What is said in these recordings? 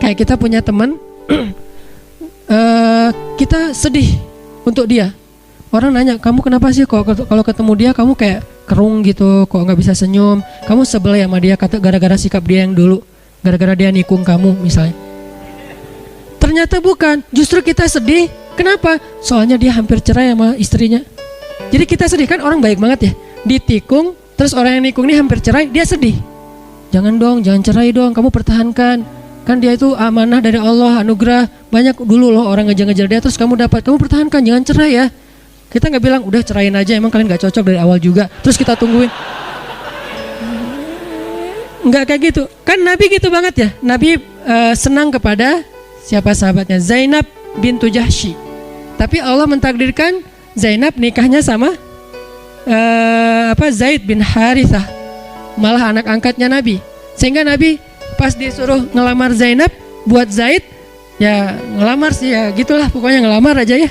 Kayak kita punya teman, kita sedih untuk dia. Orang nanya, kamu kenapa sih kok kalau ketemu dia kamu kayak kerung gitu, kok nggak bisa senyum? Kamu sebel ya sama dia, kata gara-gara sikap dia yang dulu, gara-gara dia nikung kamu misalnya. Ternyata bukan, justru kita sedih. Kenapa? Soalnya dia hampir cerai sama istrinya. Jadi kita sedih, kan orang baik banget ya, ditikung, terus orang yang nikung ini hampir cerai, dia sedih. Jangan dong, jangan cerai dong, kamu pertahankan. Kan dia itu amanah dari Allah, anugerah. Banyak dulu loh orang ngejar-ngejar dia, terus kamu dapat, kamu pertahankan, jangan cerai ya. Kita nggak bilang udah ceraiin aja, emang kalian nggak cocok dari awal juga, terus kita tungguin. Nggak kayak gitu. Kan Nabi gitu banget ya. Nabi senang kepada siapa sahabatnya? Zainab bintu Jahsy. Tapi Allah mentakdirkan Zainab nikahnya sama Zaid bin Harithah, malah anak angkatnya Nabi. Sehingga Nabi pas disuruh ngelamar Zainab buat Zaid, ya ngelamar sih ya gitulah, pokoknya ngelamar aja ya.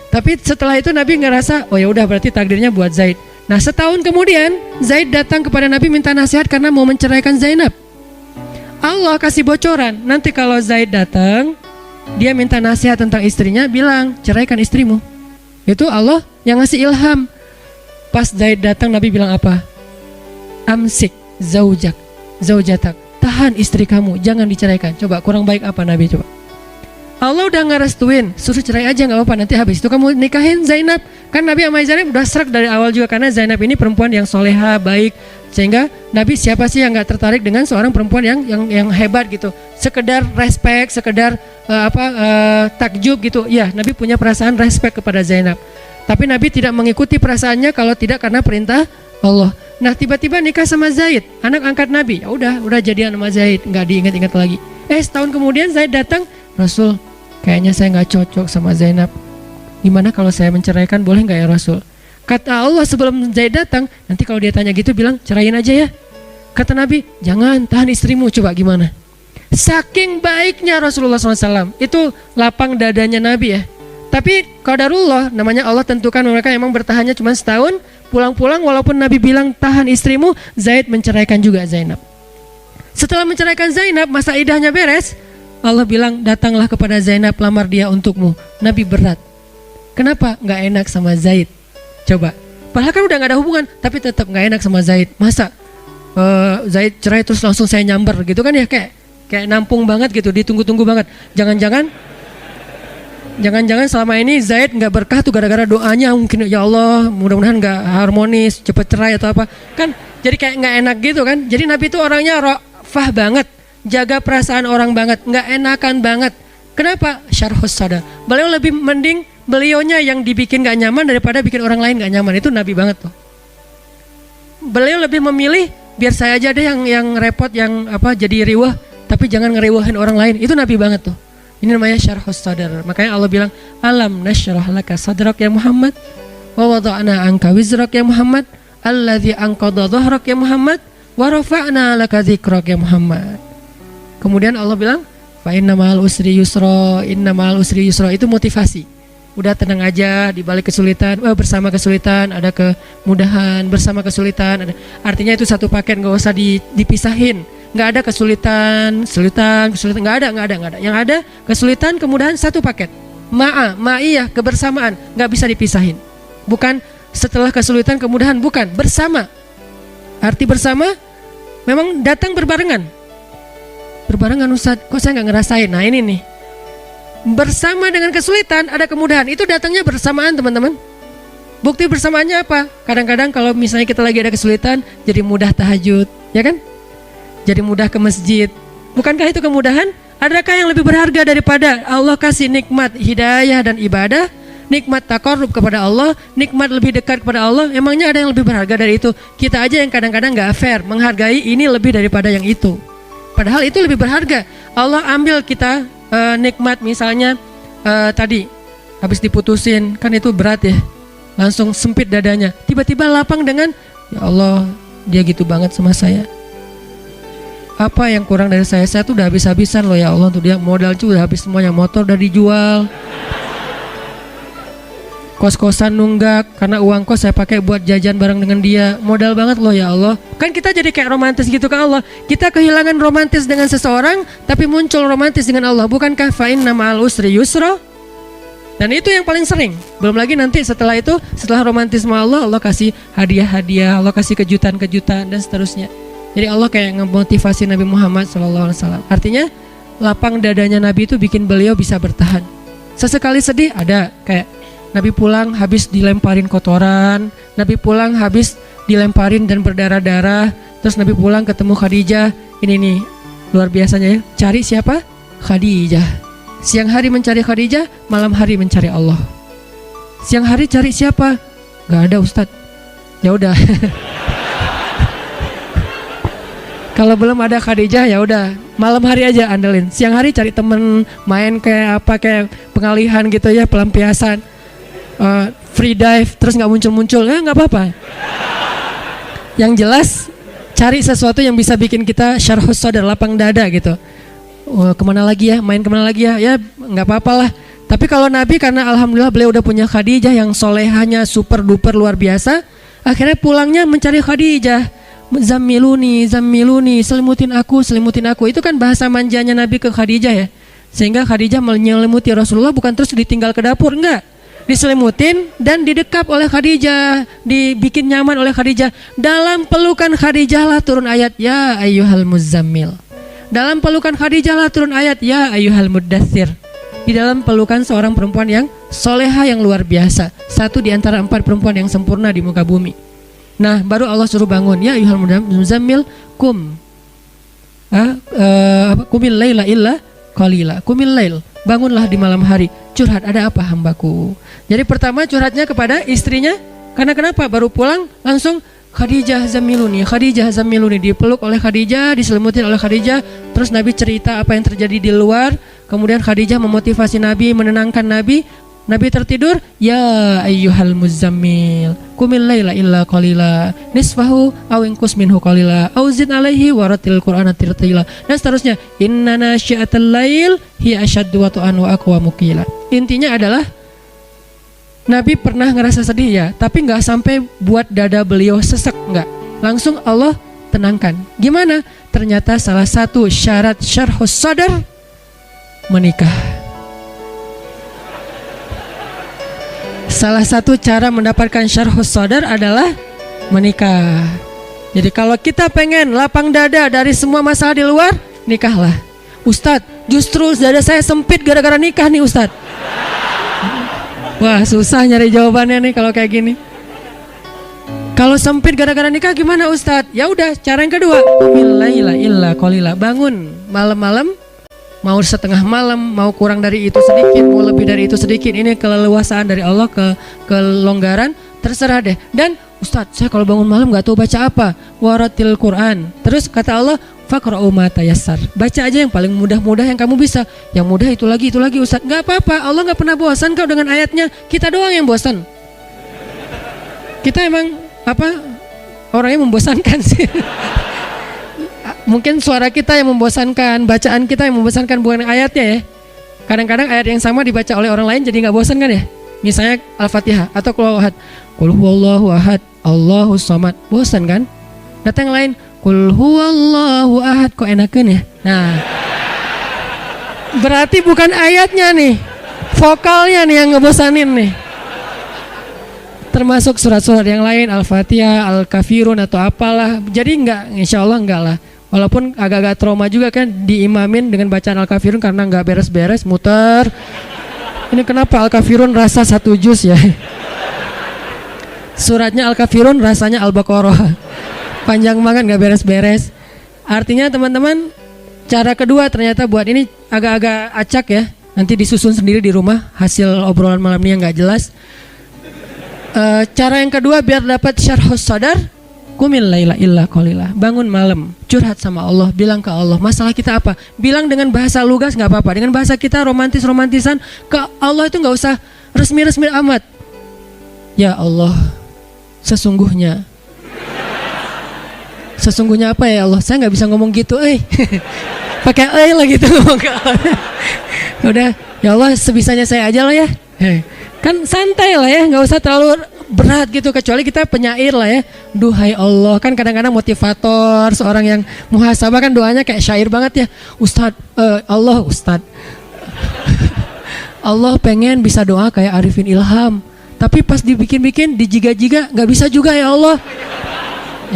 Tapi setelah itu Nabi ngerasa, oh ya udah berarti takdirnya buat Zaid. Nah setahun kemudian Zaid datang kepada Nabi minta nasihat karena mau menceraikan Zainab. Allah kasih bocoran, nanti kalau Zaid datang, dia minta nasihat tentang istrinya, bilang ceraikan istrimu. Itu Allah yang ngasih ilham. Pas Zaid datang Nabi bilang apa? Amsik zaujatak, tahan istri kamu, jangan diceraikan. Coba kurang baik apa Nabi coba? Allah udah ngerestuin, suruh cerai aja nggak apa-apa, nanti habis itu kamu nikahin Zainab. Kan Nabi sama Zainab udah serak dari awal juga, karena Zainab ini perempuan yang soleha, baik. Sehingga Nabi siapa sih yang nggak tertarik dengan seorang perempuan yang hebat gitu, sekedar respect, sekedar takjub gitu. Ya Nabi punya perasaan respect kepada Zainab. Tapi Nabi tidak mengikuti perasaannya kalau tidak karena perintah Allah. Nah tiba-tiba nikah sama Zaid, anak angkat Nabi. Ya udah jadian sama Zaid, nggak diingat-ingat lagi. Setahun kemudian Zaid datang, Rasul, kayaknya saya nggak cocok sama Zainab. Gimana kalau saya menceraikan, boleh nggak ya Rasul? Kata Allah sebelum Zaid datang, nanti kalau dia tanya gitu bilang ceraiin aja ya. Kata Nabi, jangan, tahan istrimu. Coba gimana? Saking baiknya Rasulullah SAW, itu lapang dadanya Nabi ya. Tapi qadarullah, namanya Allah tentukan mereka emang bertahannya cuma setahun. Pulang-pulang walaupun Nabi bilang tahan istrimu, Zaid menceraikan juga Zainab. Setelah menceraikan Zainab, masa idahnya beres, Allah bilang datanglah kepada Zainab, lamar dia untukmu. Nabi berat. Kenapa? Nggak enak sama Zaid. Coba. Padahal kan udah nggak ada hubungan, tapi tetap nggak enak sama Zaid. Masa Zaid cerai terus langsung saya nyamber gitu kan ya, kayak nampung banget gitu, ditunggu-tunggu banget. Jangan-jangan selama ini Zaid nggak berkah tuh gara-gara doanya mungkin, ya Allah mudah-mudahan nggak harmonis, cepet cerai atau apa. Kan jadi kayak nggak enak gitu kan. Jadi Nabi itu orangnya ra'fah banget, jaga perasaan orang banget, nggak enakan banget. Kenapa? Syarhus sadar. Beliau lebih mending beliaunya yang dibikin nggak nyaman daripada bikin orang lain nggak nyaman. Itu Nabi banget tuh. Beliau lebih memilih biar saya aja deh yang repot, yang jadi riwah, tapi jangan ngeriwahin orang lain. Itu Nabi banget tuh. Ini namanya syarhus sadar. Makanya Allah bilang, alam nasyrah laka sadrak ya Muhammad, wa wada'na anka wizrak ya Muhammad, alladzi anqadha dhahrak ya Muhammad, wa rafa'na laka dzikrak ya Muhammad. Kemudian Allah bilang, fa inna ma'al usri yusra, inna ma'al usri yusra. Itu motivasi. Udah tenang aja di balik kesulitan, bersama kesulitan ada kemudahan, bersama kesulitan ada. Artinya itu satu paket, nggak usah dipisahin. Nggak ada kesulitan, nggak ada. Yang ada kesulitan, kemudahan, satu paket. Ma'iyah, kebersamaan, nggak bisa dipisahin. Bukan setelah kesulitan, kemudahan, bukan, bersama. Arti bersama memang datang berbarengan. Berbarengan Ustaz, kok saya nggak ngerasain? Nah ini nih, bersama dengan kesulitan ada kemudahan, itu datangnya bersamaan teman-teman. Bukti bersamaannya apa? Kadang-kadang kalau misalnya kita lagi ada kesulitan, jadi mudah tahajud, ya kan? Jadi mudah ke masjid. Bukankah itu kemudahan? Adakah yang lebih berharga daripada Allah kasih nikmat hidayah dan ibadah, nikmat taqarrub kepada Allah, nikmat lebih dekat kepada Allah? Emangnya ada yang lebih berharga dari itu? Kita aja yang kadang-kadang gak fair, menghargai ini lebih daripada yang itu. Padahal itu lebih berharga. Allah ambil kita nikmat misalnya tadi habis diputusin, kan itu berat ya, langsung sempit dadanya. Tiba-tiba lapang dengan, ya Allah dia gitu banget sama saya. Apa yang kurang dari saya tuh udah habis-habisan loh ya Allah untuk dia, modal tuh udah habis semuanya, motor udah dijual, kos-kosan nunggak karena uang kos saya pakai buat jajan bareng dengan dia. Modal banget loh ya Allah. Kan kita jadi kayak romantis gitu ke Allah. Kita kehilangan romantis dengan seseorang tapi muncul romantis dengan Allah. Bukankah fa inna ma'al usri yusra? Dan itu yang paling sering. Belum lagi nanti setelah itu, setelah romantisme Allah, Allah kasih hadiah-hadiah, Allah kasih kejutan-kejutan dan seterusnya. Jadi Allah kayak ngemotivasi Nabi Muhammad SAW. Artinya lapang dadanya Nabi itu bikin beliau bisa bertahan. Sesekali sedih ada, kayak Nabi pulang habis dilemparin kotoran, Nabi pulang habis dilemparin dan berdarah-darah. Terus Nabi pulang ketemu Khadijah. Ini nih luar biasanya ya. Cari siapa? Khadijah. Siang hari mencari Khadijah, malam hari mencari Allah. Siang hari cari siapa? Gak ada Ustadz. Ya udah. Kalau belum ada Khadijah ya udah, malam hari aja andelin. Siang hari cari temen, main kayak apa, kayak pengalihan gitu ya, pelampiasan. Free dive terus nggak muncul-muncul, nggak apa-apa. Yang jelas cari sesuatu yang bisa bikin kita syarhus sadar, lapang dada gitu. Kemana lagi ya, main kemana lagi ya, ya nggak apa-apa lah. Tapi kalau Nabi karena alhamdulillah beliau udah punya Khadijah yang solehanya super duper luar biasa, akhirnya pulangnya mencari Khadijah. Zammiluni, zammiluni, selimutin aku. Itu kan bahasa manjanya Nabi ke Khadijah ya. Sehingga Khadijah menyelimuti Rasulullah bukan terus ditinggal ke dapur, enggak. Diselimutin dan didekap oleh Khadijah, dibikin nyaman oleh Khadijah. Dalam pelukan Khadijah lah turun ayat ya ayyuhal muzammil. Dalam pelukan Khadijah lah turun ayat ya ayyuhal muddatsir. Di dalam pelukan seorang perempuan yang soleha yang luar biasa, satu di antara 4 perempuan yang sempurna di muka bumi. Nah, baru Allah suruh bangun ya ayyuhal muzammil kumil laila illa qalila. Kumil lail, bangunlah di malam hari. Curhat, ada apa hambaku? Jadi pertama curhatnya kepada istrinya. Karena kenapa? Baru pulang langsung Khadijah zammiluni, Khadijah zammiluni, dipeluk oleh Khadijah, diselimutin oleh Khadijah. Terus Nabi cerita apa yang terjadi di luar. Kemudian Khadijah memotivasi Nabi, menenangkan Nabi. Nabi tertidur, ya ayyuhal muzammil kumil laila illa qalila nisfahu aw inqus minhu qalila aw zid alaihi waratil qur'ana tartila, dan seterusnya. Inna nasyi'atal lail hiya asyaddu wat'an wa aqwamu qila. Intinya adalah Nabi pernah ngerasa sedih ya, tapi nggak sampai buat dada beliau sesek, nggak. Langsung Allah tenangkan. Gimana? Ternyata salah satu syarat syarhus sadar menikah. Salah satu cara mendapatkan syarhus sadar adalah menikah. Jadi kalau kita pengen lapang dada dari semua masalah di luar, nikahlah. Ustadz, justru dada saya sempit gara-gara nikah nih Ustadz. Wah, susah nyari jawabannya nih kalau kayak gini. Kalau sempit gara-gara nikah gimana Ustadz? Ya udah, cara yang kedua, laila illa qalila. Bangun malam-malam, mau setengah malam, mau kurang dari itu sedikit, mau lebih dari itu sedikit. Ini keleluasaan dari Allah, kelonggaran, terserah deh. Dan Ustadz, saya kalau bangun malam gak tahu baca apa. Waratil Quran. Terus kata Allah, faqra'u ma tayassar. Baca aja yang paling mudah-mudah yang kamu bisa. Yang mudah itu lagi Ustadz. Gak apa-apa, Allah gak pernah bosan kau dengan ayatnya. Kita doang yang bosan. Kita emang orangnya membosankan sih. Mungkin suara kita yang membosankan, bacaan kita yang membosankan, bukan ayatnya ya. Kadang-kadang ayat yang sama dibaca oleh orang lain jadi gak bosan kan ya. Misalnya Al-Fatihah atau Qul huwallahu ahad, Qul huwallahu ahad, Allahus samad. Bosan kan? Datang yang lain, Qul huwallahu ahad, kok enakan ya. Nah, berarti bukan ayatnya nih, vokalnya nih yang ngebosanin nih. Termasuk surat-surat yang lain, Al-Fatihah, Al-Kafirun atau apalah. Jadi insya Allah enggak lah. Walaupun agak-agak trauma juga kan diimamin dengan bacaan Al-Kafirun karena enggak beres-beres, muter. Ini kenapa Al-Kafirun rasa 1 juz ya? Suratnya Al-Kafirun rasanya Al-Baqarah. Panjang banget enggak beres-beres. Artinya teman-teman, cara kedua ternyata buat ini agak-agak acak ya. Nanti disusun sendiri di rumah hasil obrolan malam ini yang enggak jelas. Cara yang kedua biar dapat syarhus sadar, qumil laila illa qalila. Bangun malam, curhat sama Allah, bilang ke Allah masalah kita apa. Bilang dengan bahasa lugas nggak apa-apa, dengan bahasa kita romantisan ke Allah itu nggak usah resmi amat. Ya Allah, sesungguhnya apa ya Allah? Saya nggak bisa ngomong gitu, pakai lah gitu ngomong ke Allah. Udah, ya Allah sebisanya saya aja lah ya. Kan santai lah ya, nggak usah terlalu berat gitu, kecuali kita penyair lah ya. Duhai Allah, kan kadang-kadang motivator, seorang yang muhasabah kan doanya kayak syair banget ya. Ustad Allah pengen bisa doa kayak Arifin Ilham, tapi pas dibikin-bikin dijiga-jiga nggak bisa juga ya Allah.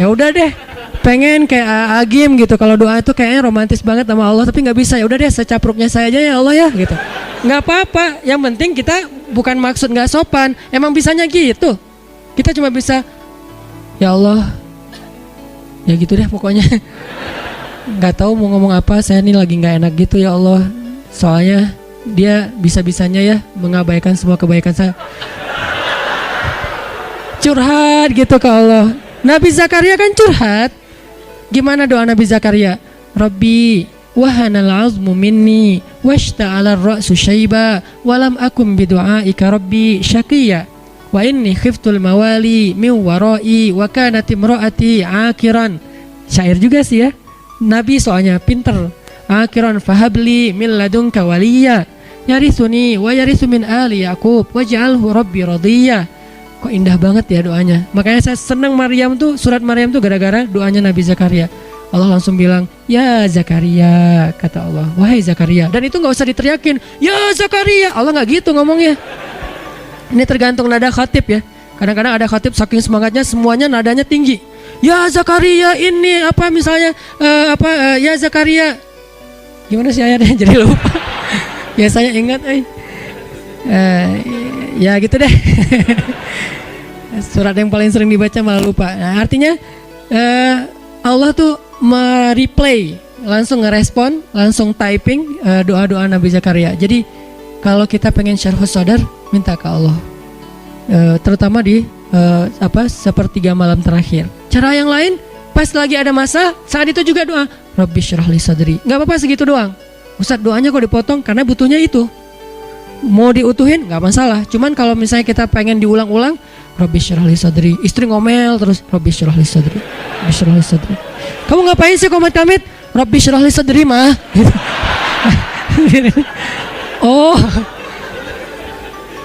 Ya udah deh, pengen kayak Agim gitu, kalau doa itu kayaknya romantis banget sama Allah, tapi nggak bisa. Ya udah deh, secapruknya saya aja ya Allah ya gitu. Nggak apa-apa, yang penting kita bukan maksud nggak sopan, emang bisanya gitu. Kita cuma bisa ya Allah, ya gitu deh pokoknya. Nggak tahu mau ngomong apa, saya nih lagi nggak enak gitu ya Allah, soalnya dia bisa-bisanya ya mengabaikan semua kebaikan saya. Curhat gitu ke Allah. Nabi Zakaria kan curhat. Gimana doa Nabi Zakaria? Rabbi wahanal azmu minni washta'ala ar-ra'su syaiba walam akum bidu'aika rabbi syaqiya wa inni khiftul mawali min warai wa kanat imraati akiran. Syair juga sih ya. Nabi soalnya pinter. Akiran fahabli min ladunka waliya yarithuni wa yarithu min ali Yaqub waj'alhu rabbi radiyya. Kok indah banget ya doanya. Makanya saya senang Maryam tuh, surat Maryam tuh gara-gara doanya Nabi Zakaria. Allah langsung bilang, ya Zakaria, kata Allah, wahai Zakaria. Dan itu gak usah diteriakin, ya Zakaria. Allah gak gitu ngomongnya. Ini tergantung nada khatib ya. Kadang-kadang ada khatib saking semangatnya semuanya nadanya tinggi. Ya Zakaria ini apa misalnya ya Zakaria. Gimana sih ayatnya, jadi lupa. Ya saya ingat ya gitu deh. Surat yang paling sering dibaca malah lupa. Nah, artinya Allah tuh mereplay, langsung ngerespon, langsung typing doa-doa Nabi Zakaria. Jadi kalau kita pengen syarhus sadar, minta ke Allah, terutama di sepertiga malam terakhir. Cara yang lain, pas lagi ada masa, saat itu juga doa, Rabbi syrah li sadri. Gak apa-apa segitu doang. Ustaz, doanya kok dipotong karena butuhnya itu. Mau diutuhin gak masalah. Cuman kalau misalnya kita pengen diulang-ulang, Rabbi syrah li sadri. Istri ngomel terus, Rabbi syrah li sadri, Rabbi syrah li sadri. Kamu ngapain sih komat-kamit? Rabbi syrah li sadri mah. Oh,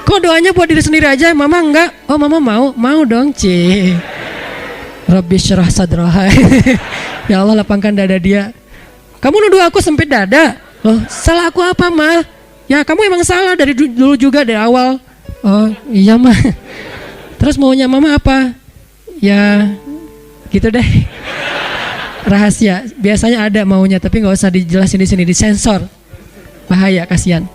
kok doanya buat diri sendiri aja, mama enggak? Oh mama mau dong Ci. Rabbi syrah sadraha. Ya Allah lapangkan dada dia. Kamu nuduh aku sempit dada. Loh, salah aku apa mah? Ya kamu emang salah dari dulu juga, dari awal. Oh iya mah. Terus maunya mama apa? Ya gitu deh. Rahasia. Biasanya ada maunya tapi nggak usah dijelasin di sini, disensor. Bahaya, kasihan.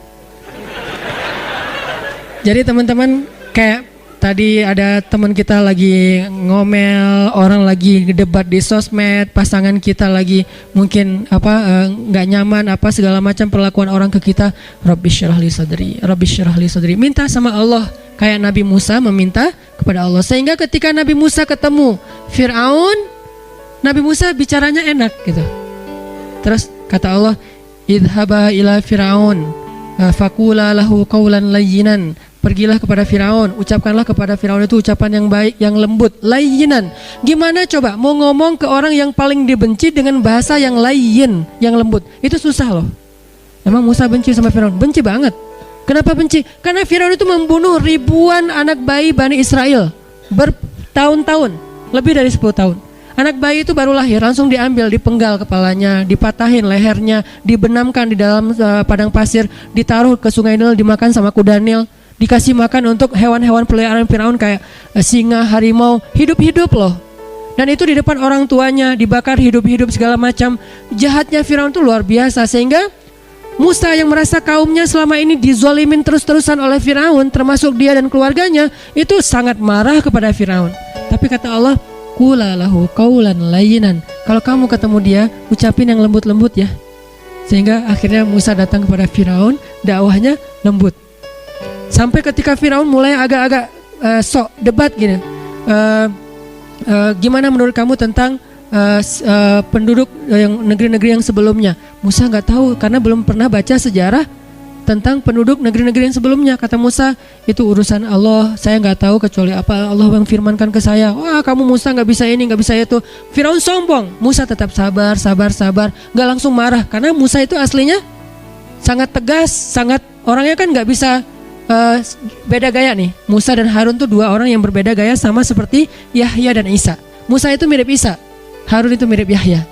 Jadi teman-teman, kayak tadi ada teman kita lagi ngomel, orang lagi debat di sosmed, pasangan kita lagi mungkin nggak nyaman segala macam perlakuan orang ke kita. Rabbi syrah li sadri, Rabbi syrah li sadri. Minta sama Allah kayak Nabi Musa meminta kepada Allah, sehingga ketika Nabi Musa ketemu Fir'aun, Nabi Musa bicaranya enak gitu. Terus kata Allah, idhaba ila Fir'aun faqula lahu qawlan layyinan. Pergilah kepada Firaun, ucapkanlah kepada Firaun itu ucapan yang baik, yang lembut, layyinan. Gimana coba mau ngomong ke orang yang paling dibenci dengan bahasa yang layyin, yang lembut? Itu susah loh. Emang Musa benci sama Firaun? Benci banget. Kenapa benci? Karena Firaun itu membunuh ribuan anak bayi Bani Israel bertahun-tahun, lebih dari 10 tahun. Anak bayi itu baru lahir, langsung diambil, dipenggal kepalanya, dipatahin lehernya, dibenamkan di dalam padang pasir, ditaruh ke sungai Nil, dimakan sama kuda Nil. Dikasih makan untuk hewan-hewan peliharaan Firaun kayak singa, harimau, hidup-hidup loh. Dan itu di depan orang tuanya, dibakar hidup-hidup segala macam. Jahatnya Firaun itu luar biasa, sehingga Musa yang merasa kaumnya selama ini dizolimin terus-terusan oleh Firaun, termasuk dia dan keluarganya, itu sangat marah kepada Firaun. Tapi kata Allah, qula lahu qawlan layyinan. Kalau kamu ketemu dia, ucapin yang lembut-lembut ya. Sehingga akhirnya Musa datang kepada Firaun, dakwahnya lembut. Sampai ketika Firaun mulai agak-agak sok debat gini, gimana menurut kamu tentang penduduk yang negeri-negeri yang sebelumnya? Musa nggak tahu karena belum pernah baca sejarah tentang penduduk negeri-negeri yang sebelumnya. Kata Musa, itu urusan Allah, saya nggak tahu kecuali apa Allah yang firmankan ke saya. Wah kamu Musa nggak bisa ini, nggak bisa itu. Firaun sombong. Musa tetap sabar, nggak langsung marah karena Musa itu aslinya sangat tegas, sangat orangnya kan nggak bisa beda gaya nih. Musa dan Harun tuh dua orang yang berbeda gaya, sama seperti Yahya dan Isa. Musa itu mirip Isa, Harun itu mirip Yahya.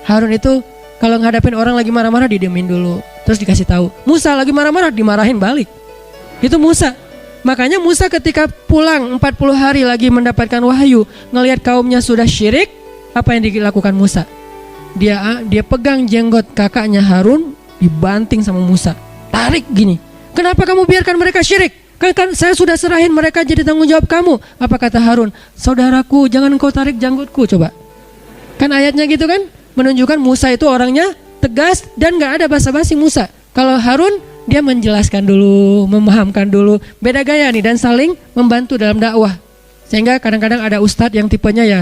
Harun itu kalau ngadapin orang lagi marah-marah didiemin dulu, terus dikasih tahu. Musa lagi marah-marah dimarahin balik. Itu Musa. Makanya Musa ketika pulang 40 hari lagi mendapatkan wahyu, ngelihat kaumnya sudah syirik, apa yang dilakukan Musa? Dia pegang jenggot kakaknya Harun, dibanting sama Musa. Tarik gini. Kenapa kamu biarkan mereka syirik? Kan saya sudah serahin mereka jadi tanggung jawab kamu. Apa kata Harun? Saudaraku, jangan engkau tarik jenggotku, coba. Kan ayatnya gitu kan? Menunjukkan Musa itu orangnya tegas dan gak ada basa-basi Musa. Kalau Harun, dia menjelaskan dulu, memahamkan dulu. Beda gaya nih dan saling membantu dalam dakwah. Sehingga kadang-kadang ada ustadz yang tipenya ya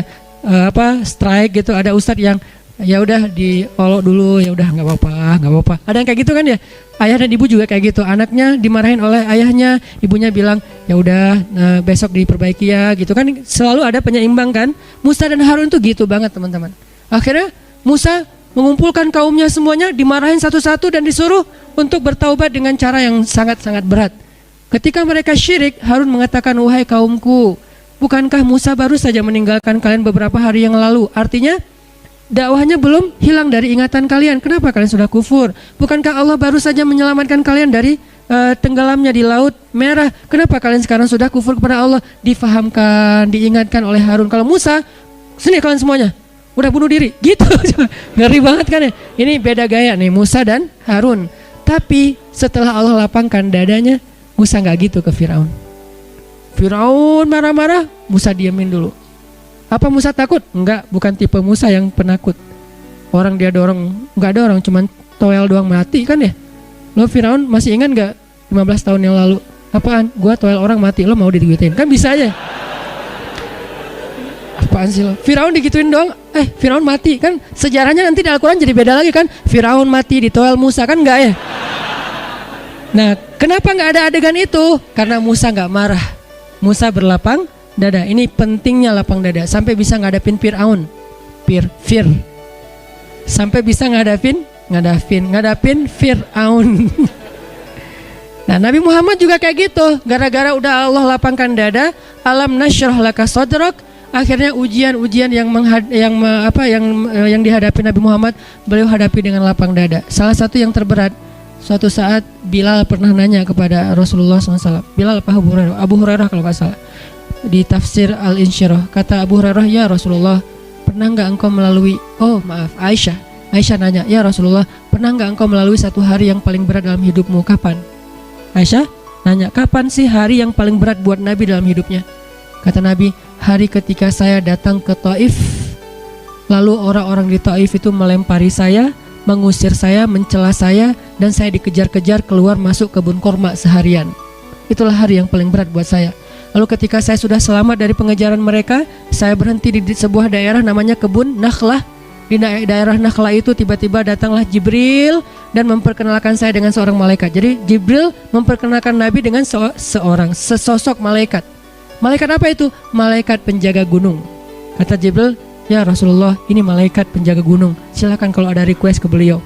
strike gitu. Ada ustadz yang ya udah diolok dulu, ya udah nggak apa-apa. Ada yang kayak gitu kan ya. Ayah dan ibu juga kayak gitu. Anaknya dimarahin oleh ayahnya, ibunya bilang ya udah besok diperbaiki ya gitu kan. Selalu ada penyeimbang kan. Musa dan Harun tuh gitu banget teman-teman. Akhirnya Musa mengumpulkan kaumnya semuanya, dimarahin satu-satu dan disuruh untuk bertaubat dengan cara yang sangat-sangat berat. Ketika mereka syirik, Harun mengatakan, wahai kaumku, bukankah Musa baru saja meninggalkan kalian beberapa hari yang lalu? Artinya dakwahnya belum hilang dari ingatan kalian. Kenapa kalian sudah kufur? Bukankah Allah baru saja menyelamatkan kalian dari tenggelamnya di laut merah? Kenapa kalian sekarang sudah kufur kepada Allah? Difahamkan, diingatkan oleh Harun. Kalau Musa, sini kalian semuanya, udah bunuh diri, gitu. Ngeri banget kan ya. Ini beda gaya nih Musa dan Harun. Tapi setelah Allah lapangkan dadanya, Musa gak gitu ke Firaun. Firaun marah-marah, Musa diamin dulu. Apa Musa takut? Enggak, bukan tipe Musa yang penakut. Orang dia dorong, enggak ada orang, cuman toel doang mati kan ya. Lo Firaun masih ingat gak 15 tahun yang lalu? Apaan? Gua toel orang mati, lo mau digituin? Kan bisa aja. Apaan sih lo? Firaun digituin doang, Firaun mati kan. Sejarahnya nanti di Al-Quran jadi beda lagi kan. Firaun mati di toel Musa kan enggak ya. Nah kenapa enggak ada adegan itu? Karena Musa enggak marah. Musa berlapang dada. Ini pentingnya lapang dada. Sampai bisa ngadapin Fir'aun. Fir. Sampai bisa ngadapin Fir'aun. Nah Nabi Muhammad juga kayak gitu. Gara-gara udah Allah lapangkan dada, alam nasyrah laka sadrak, akhirnya ujian-ujian yang dihadapi Nabi Muhammad, beliau hadapi dengan lapang dada. Salah satu yang terberat, suatu saat Bilal pernah nanya kepada Rasulullah SAW. Bilal apa Abu Hurairah kalau nggak salah. Di tafsir Al-Insyirah, kata Abu Hurairah, ya Rasulullah, pernah nggak engkau melalui, Aisyah nanya, ya Rasulullah, pernah nggak engkau melalui satu hari yang paling berat dalam hidupmu? Kapan? Aisyah nanya, kapan sih hari yang paling berat buat Nabi dalam hidupnya? Kata Nabi, hari ketika saya datang ke Taif, lalu orang-orang di Taif itu melempari saya, mengusir saya, mencela saya, dan saya dikejar-kejar keluar masuk kebun korma seharian. Itulah hari yang paling berat buat saya. Lalu ketika saya sudah selamat dari pengejaran mereka, saya berhenti di sebuah daerah namanya kebun Nakhlah. Di daerah Nakhlah itu tiba-tiba datanglah Jibril dan memperkenalkan saya dengan seorang malaikat. Jadi Jibril memperkenalkan Nabi dengan sesosok malaikat. Malaikat apa itu? Malaikat penjaga gunung. Kata Jibril, ya Rasulullah, ini malaikat penjaga gunung. Silakan kalau ada request ke beliau.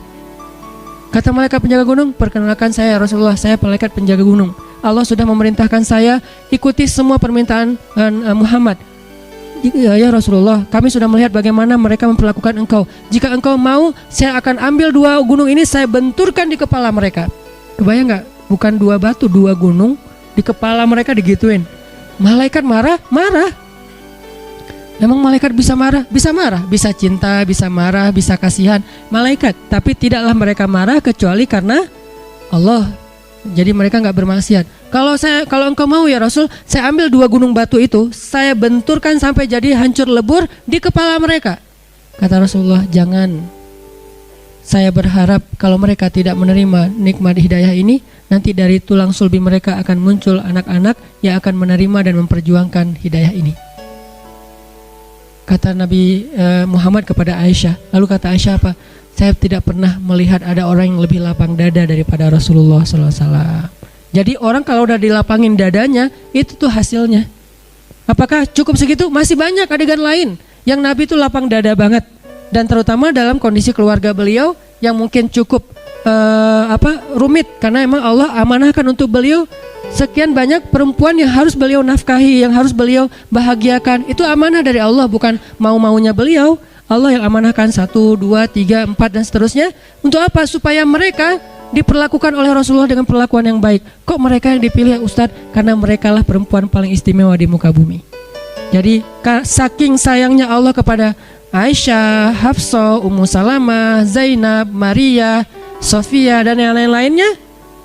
Kata malaikat penjaga gunung, perkenalkan saya Rasulullah, saya malaikat penjaga gunung. Allah sudah memerintahkan saya ikuti semua permintaan Muhammad. Ya Rasulullah, kami sudah melihat bagaimana mereka memperlakukan engkau. Jika engkau mau, saya akan ambil 2 gunung ini, saya benturkan di kepala mereka. Kebayang gak? Bukan 2 batu, 2 gunung di kepala mereka digituin. Malaikat marah. Memang malaikat bisa marah? Bisa marah, bisa cinta, bisa marah, bisa kasihan. Malaikat, tapi tidaklah mereka marah kecuali karena Allah. Jadi mereka nggak bermaksiat. Kalau engkau mau ya Rasul, saya ambil 2 gunung batu itu, saya benturkan sampai jadi hancur lebur di kepala mereka. Kata Rasulullah, jangan. Saya berharap kalau mereka tidak menerima nikmat hidayah ini, nanti dari tulang sulbi mereka akan muncul anak-anak yang akan menerima dan memperjuangkan hidayah ini. Kata Nabi Muhammad kepada Aisyah. Lalu kata Aisyah apa? Saya tidak pernah melihat ada orang yang lebih lapang dada daripada Rasulullah SAW. Jadi orang kalau udah dilapangin dadanya, itu tuh hasilnya. Apakah cukup segitu? Masih banyak adegan lain yang Nabi tuh lapang dada banget. Dan terutama dalam kondisi keluarga beliau yang mungkin cukup rumit, karena emang Allah amanahkan untuk beliau sekian banyak perempuan yang harus beliau nafkahi, yang harus beliau bahagiakan. Itu amanah dari Allah, bukan mau-maunya beliau. Allah yang amanahkan 1, 2, 3, 4 dan seterusnya. Untuk apa? Supaya mereka diperlakukan oleh Rasulullah dengan perlakuan yang baik. Kok mereka yang dipilih Ustadz? Karena mereka lah perempuan paling istimewa di muka bumi. Jadi saking sayangnya Allah kepada Aisyah, Hafsah, Ummu Salamah, Zainab, Maria, Sofia dan yang lain-lainnya,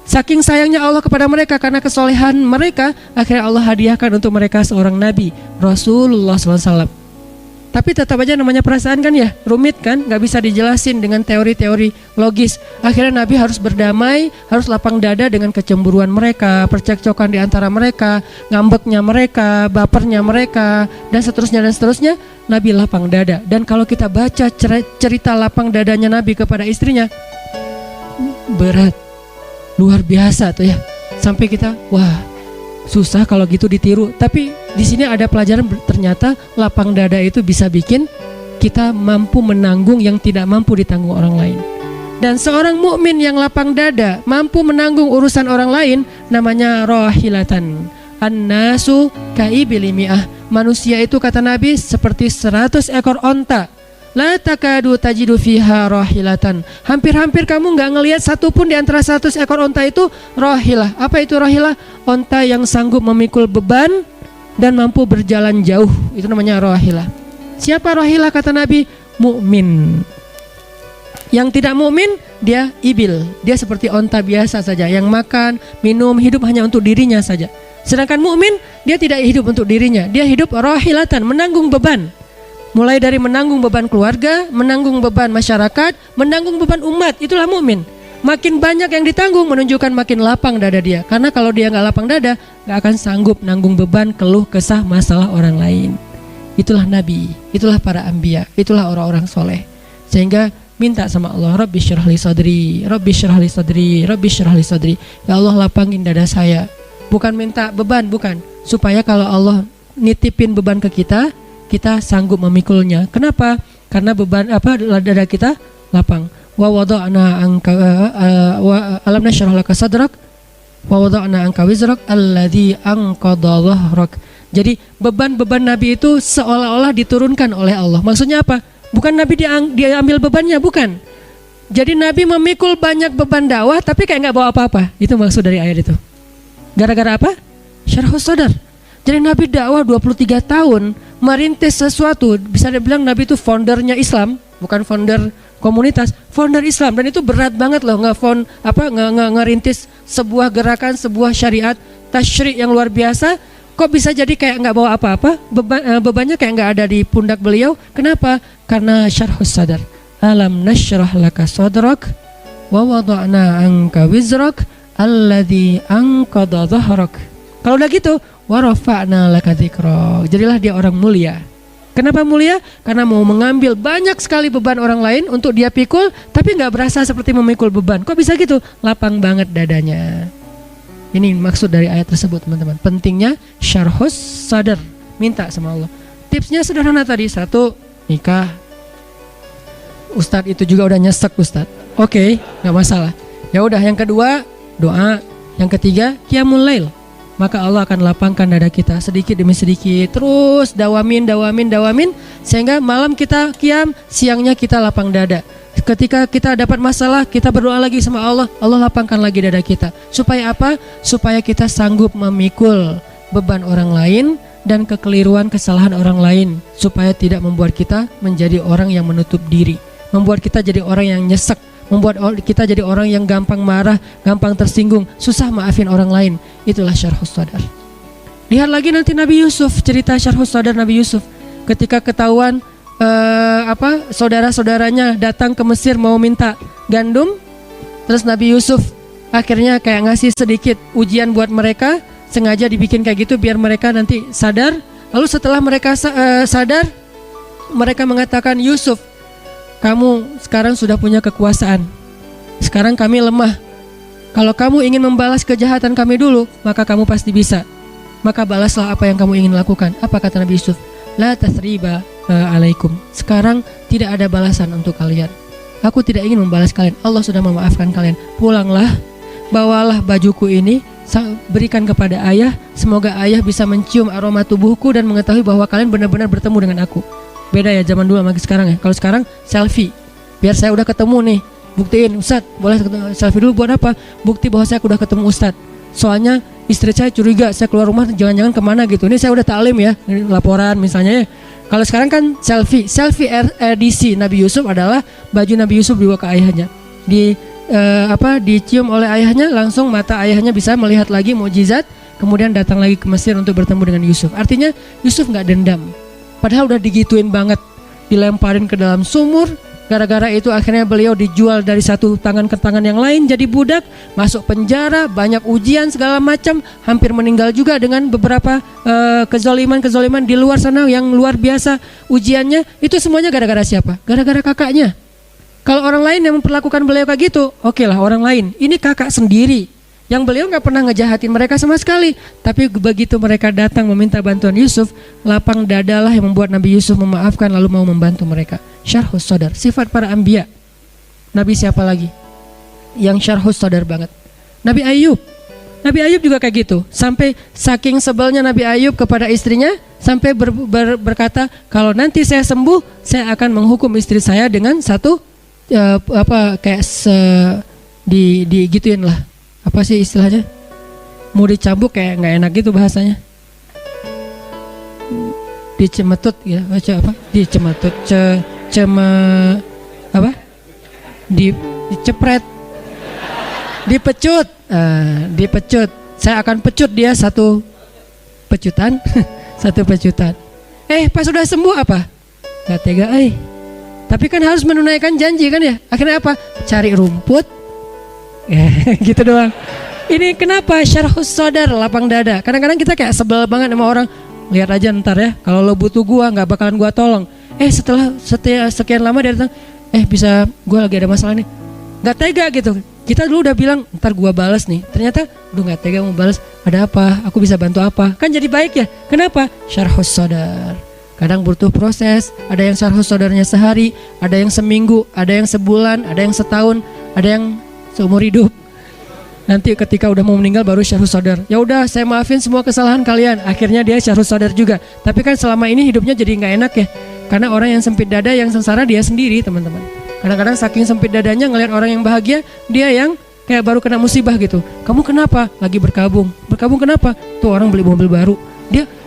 saking sayangnya Allah kepada mereka karena kesolehan mereka, akhirnya Allah hadiahkan untuk mereka seorang Nabi, Rasulullah SAW. Tapi tetap aja namanya perasaan kan ya, rumit kan, gak bisa dijelasin dengan teori-teori logis. Akhirnya Nabi harus berdamai, harus lapang dada dengan kecemburuan mereka, percekcokan di antara mereka, ngambeknya mereka, bapernya mereka, dan seterusnya. Nabi lapang dada. Dan kalau kita baca cerita lapang dadanya Nabi kepada istrinya, berat, luar biasa tuh ya. Sampai kita, wah, susah kalau gitu ditiru. Tapi di sini ada pelajaran, ternyata lapang dada itu bisa bikin kita mampu menanggung yang tidak mampu ditanggung orang lain. Dan seorang mukmin yang lapang dada, mampu menanggung urusan orang lain, namanya rahilatan. An-nasu kaibil mi'ah. Manusia itu kata Nabi seperti 100 ekor onta. La takadu tajidu fiha rahilatan. Hampir-hampir kamu nggak ngelihat satupun di antara 100 ekor onta itu rahilah. Apa itu rahilah? Onta yang sanggup memikul beban dan mampu berjalan jauh. Itu namanya rahilah. Siapa rahilah kata Nabi? Mukmin. Yang tidak mukmin dia ibil. Dia seperti onta biasa saja yang makan, minum, hidup hanya untuk dirinya saja. Sedangkan mukmin dia tidak hidup untuk dirinya. Dia hidup rahilatan, menanggung beban. Mulai dari menanggung beban keluarga, menanggung beban masyarakat, menanggung beban umat, itulah mukmin. Makin banyak yang ditanggung menunjukkan makin lapang dada dia. Karena kalau dia nggak lapang dada, nggak akan sanggup nanggung beban, keluh kesah masalah orang lain. Itulah Nabi, itulah para anbiya, itulah orang-orang soleh. Sehingga minta sama Allah, Rabbi syrah li sadri, Rabbi syrah li sadri, Rabbi syrah li sadri. Ya Allah, lapangin dada saya. Bukan minta beban, bukan. Supaya kalau Allah nitipin beban ke kita, kita sanggup memikulnya. Kenapa? Karena beban dada kita lapang. Wa wada'na anka alam nashrah laka sadrak wa wada'na anka wizrak alladzi anqadha dhahrak. Jadi beban-beban Nabi itu seolah-olah diturunkan oleh Allah. Maksudnya apa? Bukan Nabi dia ambil bebannya, bukan. Jadi Nabi memikul banyak beban dakwah tapi kayak nggak bawa apa-apa. Itu maksud dari ayat itu. Gara-gara apa? Syarhus sadar. Jadi Nabi dakwah 23 tahun merintis sesuatu. Bisa dibilang Nabi itu foundernya Islam, bukan founder komunitas, founder Islam. Dan itu berat banget loh, ngerintis sebuah gerakan, sebuah syariat tasyri' yang luar biasa. Kok bisa jadi kayak nggak bawa apa-apa? Bebannya kayak nggak ada di pundak beliau. Kenapa? Karena syarhus sadar. Alam nashrah laka sadrak wa wada'na anka wizrak alladzi anqadha dhahrak. Kalau udah gitu, wa rafa'na laka dzikrak. Jadilah dia orang mulia. Kenapa mulia? Karena mau mengambil banyak sekali beban orang lain untuk dia pikul, tapi nggak berasa seperti memikul beban. Kok bisa gitu? Lapang banget dadanya. Ini maksud dari ayat tersebut, teman-teman. Pentingnya syarhus sadar, minta sama Allah. Tipsnya sederhana tadi. 1, nikah. Ustadz itu juga udah nyesek Ustadz. Oke, nggak masalah. Ya udah, yang kedua doa, yang ketiga qiyamul lail. Maka Allah akan lapangkan dada kita sedikit demi sedikit, terus dawamin sehingga malam kita qiyam, siangnya kita lapang dada. Ketika kita dapat masalah, kita berdoa lagi sama Allah, Allah lapangkan lagi dada kita. Supaya apa? Supaya kita sanggup memikul beban orang lain dan kekeliruan kesalahan orang lain, supaya tidak membuat kita menjadi orang yang menutup diri, membuat kita jadi orang yang nyesek, membuat kita jadi orang yang gampang marah, gampang tersinggung, susah maafin orang lain. Itulah syarhus sadar. Lihat lagi nanti Nabi Yusuf, cerita syarhus sadar Nabi Yusuf. Ketika ketahuan saudara-saudaranya datang ke Mesir mau minta gandum, terus Nabi Yusuf akhirnya kayak ngasih sedikit ujian buat mereka, sengaja dibikin kayak gitu biar mereka nanti sadar. Lalu setelah mereka sadar, mereka mengatakan, Yusuf, kamu sekarang sudah punya kekuasaan. Sekarang kami lemah. Kalau kamu ingin membalas kejahatan kami dulu, maka kamu pasti bisa. Maka balaslah apa yang kamu ingin lakukan. Apa kata Nabi Yusuf? La tathriba alaikum. Sekarang tidak ada balasan untuk kalian. Aku tidak ingin membalas kalian. Allah sudah memaafkan kalian. Pulanglah, bawalah bajuku ini, berikan kepada ayah. Semoga ayah bisa mencium aroma tubuhku dan mengetahui bahwa kalian benar-benar bertemu dengan aku. Beda ya zaman dulu sama sekarang ya. Kalau sekarang selfie, biar saya udah ketemu nih. Buktiin, Ustadz boleh selfie dulu buat apa? Bukti bahwa saya udah ketemu Ustadz. Soalnya istri saya curiga saya keluar rumah jangan-jangan kemana gitu. Ini saya udah taklim ya, ini laporan misalnya ya. Kalau sekarang kan selfie edisi Nabi Yusuf adalah baju Nabi Yusuf dibawa ke ayahnya, dicium oleh ayahnya, langsung mata ayahnya bisa melihat lagi mukjizat, kemudian datang lagi ke Mesir untuk bertemu dengan Yusuf. Artinya Yusuf nggak dendam, padahal udah digituin banget, dilemparin ke dalam sumur. Gara-gara itu akhirnya beliau dijual dari satu tangan ke tangan yang lain, jadi budak, masuk penjara, banyak ujian segala macam, hampir meninggal juga dengan beberapa kezoliman di luar sana yang luar biasa ujiannya. Itu semuanya gara-gara siapa? Gara-gara kakaknya. Kalau orang lain yang memperlakukan beliau kayak gitu, oke lah orang lain. Ini kakak sendiri yang beliau nggak pernah ngejahatin mereka sama sekali. Tapi begitu mereka datang meminta bantuan Yusuf, lapang dadalah yang membuat Nabi Yusuf memaafkan lalu mau membantu mereka. Syarhus Sadar, sifat para anbiya. Nabi siapa lagi yang syarhus sadar banget? Nabi Ayub. Nabi Ayub juga kayak gitu. Sampai saking sebelnya Nabi Ayub kepada istrinya, sampai berkata, kalau nanti saya sembuh, saya akan menghukum istri saya dengan satu digituin lah. Apa sih istilahnya? Mau dicambuk kayak nggak enak gitu bahasanya. Dicemetut ya, baca apa? Dicemetut, dicepret, dipecut, dipecut. Saya akan pecut dia satu pecutan, satu pecutan. Pas sudah sembuh apa? Gak tega, Tapi kan harus menunaikan janji kan ya. Akhirnya apa? Cari rumput, gitu doang. Ini kenapa syarhus sadar, lapang dada. Kadang-kadang kita kayak sebel banget sama orang. Lihat aja ntar ya, kalau lo butuh gua nggak bakalan gua tolong. Setelah sekian lama dia datang, bisa gua lagi ada masalah nih. Nggak tega gitu. Kita dulu udah bilang ntar gua balas nih. Ternyata udah nggak tega mau balas. Ada apa? Aku bisa bantu apa? Kan jadi baik ya. Kenapa? Syarhus sadar. Kadang butuh proses. Ada yang syarhus sadarnya sehari, ada yang seminggu, ada yang sebulan, ada yang setahun, ada yang seumur hidup. Nanti ketika udah mau meninggal baru syarhus sadar. Ya udah, saya maafin semua kesalahan kalian. Akhirnya dia syarhus sadar juga. Tapi kan selama ini hidupnya jadi nggak enak ya. Karena orang yang sempit dada, yang sengsara dia sendiri, teman-teman. Kadang-kadang saking sempit dadanya ngelihat orang yang bahagia, dia yang kayak baru kena musibah gitu. Kamu kenapa? Lagi berkabung. Berkabung kenapa? Tuh orang beli mobil baru.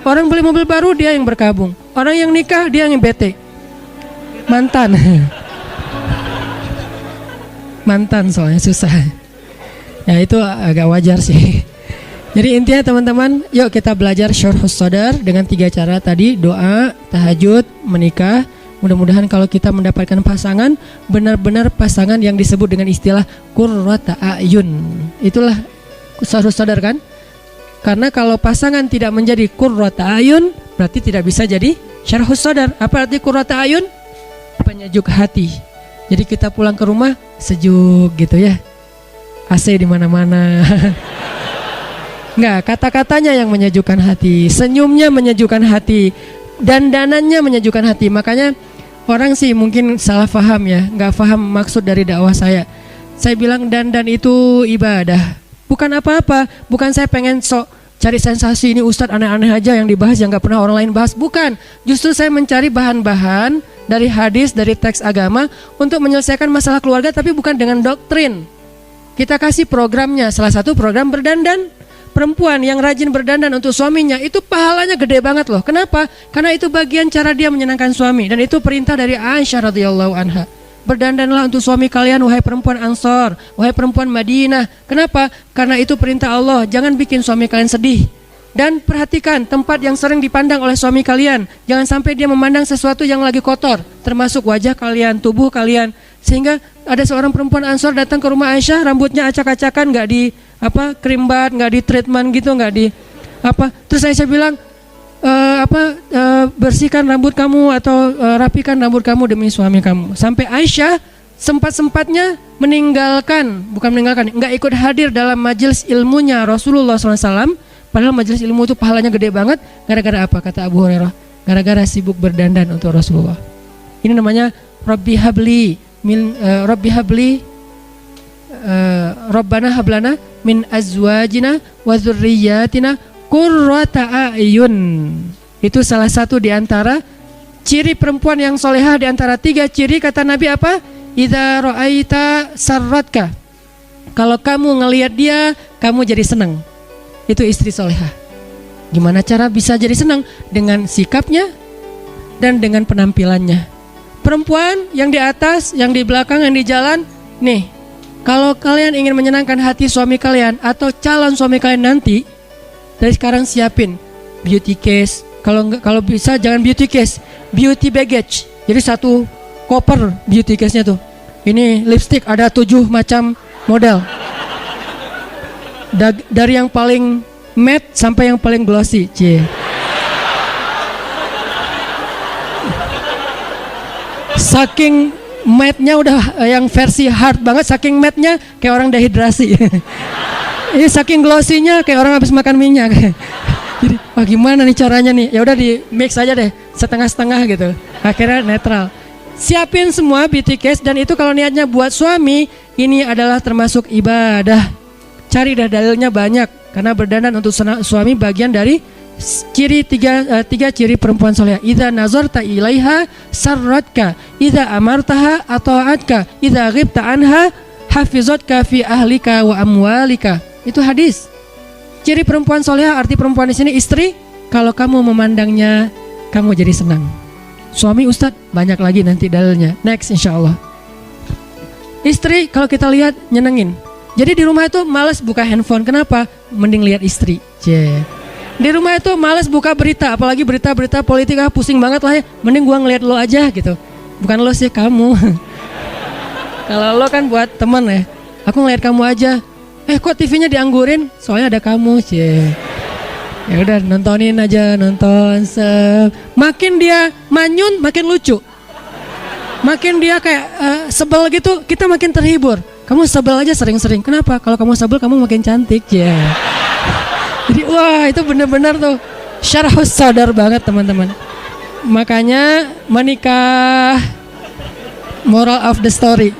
Orang beli mobil baru, dia yang berkabung. Orang yang nikah, dia yang bete. Mantan. Mantan soalnya susah. Ya itu agak wajar sih. Jadi intinya teman-teman, yuk kita belajar syarhus sadar dengan 3 cara tadi: doa, tahajud, menikah. Mudah-mudahan kalau kita mendapatkan pasangan, benar-benar pasangan yang disebut dengan istilah qurrata a'yun. Itulah syarhus sadar kan? Karena kalau pasangan tidak menjadi qurrata a'yun, berarti tidak bisa jadi syarhus sadar. Apa arti qurrata a'yun? Penyejuk hati. Jadi kita pulang ke rumah sejuk gitu ya. AC di mana-mana. Enggak, kata-katanya yang menyejukkan hati, senyumnya menyejukkan hati, dandanannya menyejukkan hati. Makanya orang sih mungkin salah paham ya, enggak paham maksud dari dakwah saya. Saya bilang dandan itu ibadah, bukan apa-apa. Bukan saya pengen sok cari sensasi, ini ustadz aneh-aneh aja yang dibahas yang enggak pernah orang lain bahas. Bukan, justru saya mencari bahan-bahan dari hadis, dari teks agama untuk menyelesaikan masalah keluarga, tapi bukan dengan doktrin. Kita kasih programnya, salah satu program berdandan. Perempuan yang rajin berdandan untuk suaminya itu pahalanya gede banget loh. Kenapa? Karena itu bagian cara dia menyenangkan suami. Dan itu perintah dari Aisyah radhiyallahu anha. Berdandanlah untuk suami kalian, wahai perempuan Ansor, wahai perempuan Madinah. Kenapa? Karena itu perintah Allah. Jangan bikin suami kalian sedih. Dan perhatikan tempat yang sering dipandang oleh suami kalian. Jangan sampai dia memandang sesuatu yang lagi kotor, termasuk wajah kalian, tubuh kalian. Sehingga ada seorang perempuan Ansor datang ke rumah Aisyah, rambutnya acak-acakan, nggak di krimbat, nggak di treatment gitu, nggak di Terus Aisyah bilang, bersihkan rambut kamu atau rapikan rambut kamu demi suami kamu. Sampai Aisyah sempat-sempatnya nggak ikut hadir dalam majelis ilmunya Rasulullah SAW. Padahal majelis ilmu itu pahalanya gede banget. Gara-gara apa? Kata Abu Hurairah, gara-gara sibuk berdandan untuk Rasulullah. Ini namanya Rabbi habli Rabbi habli Rabbana hablana min azwajina wa dzurriyyatina qurrata a'yun. Itu salah satu di antara ciri perempuan yang solehah. Di antara 3 ciri kata Nabi apa? Idza ra'aita sarratka. Kalau kamu ngelihat dia, kamu jadi senang. Itu istri solehah. Gimana cara bisa jadi senang? Dengan sikapnya dan dengan penampilannya. Perempuan yang di atas, yang di belakang, yang di jalan. Nih, kalau kalian ingin menyenangkan hati suami kalian atau calon suami kalian nanti, dari sekarang siapin beauty case. Kalau bisa jangan beauty case, beauty baggage. Jadi 1 koper beauty case-nya tuh. Ini lipstick ada 7 macam model. Dari yang paling matte sampai yang paling glossy. Saking matte-nya udah yang versi hard banget, saking matte-nya kayak orang dehidrasi. Ini saking glossy-nya kayak orang habis makan minyak. Jadi, wah gimana nih caranya nih? Ya udah di mix aja deh, setengah-setengah gitu. Akhirnya netral. Siapin semua beauty case, dan itu kalau niatnya buat suami, ini adalah termasuk ibadah. Cari dah dalilnya banyak, karena berdandan untuk suami bagian dari ciri 3 ciri perempuan soleh. Idza nazarta ilaiha sarratka, idza amartaha ata'atka, idza ghibta anha hafizatka fi ahlika wa amwalika. Itu hadis. Ciri perempuan solehah, arti perempuan di sini istri. Kalau kamu memandangnya, kamu jadi senang. Suami Ustadz, banyak lagi nanti dalilnya. Next insya Allah. Istri kalau kita lihat nyenengin. Jadi di rumah itu malas buka handphone. Kenapa? Mending lihat istri. Di rumah itu malas buka berita, apalagi berita-berita politik, pusing banget lah ya. Mending gua ngeliat lo aja gitu. Bukan lo sih, kamu. Kalau lo kan buat teman ya. Aku ngeliat kamu aja. Kok TV-nya dianggurin? Soalnya ada kamu, Ya udah nontonin aja, nonton. Makin dia manyun, makin lucu. Makin dia kayak sebel gitu, kita makin terhibur. Kamu sebel aja sering-sering. Kenapa? Kalau kamu sebel, kamu makin cantik, Jadi wah itu benar-benar tuh syarhus sadar banget teman-teman. Makanya menikah, moral of the story.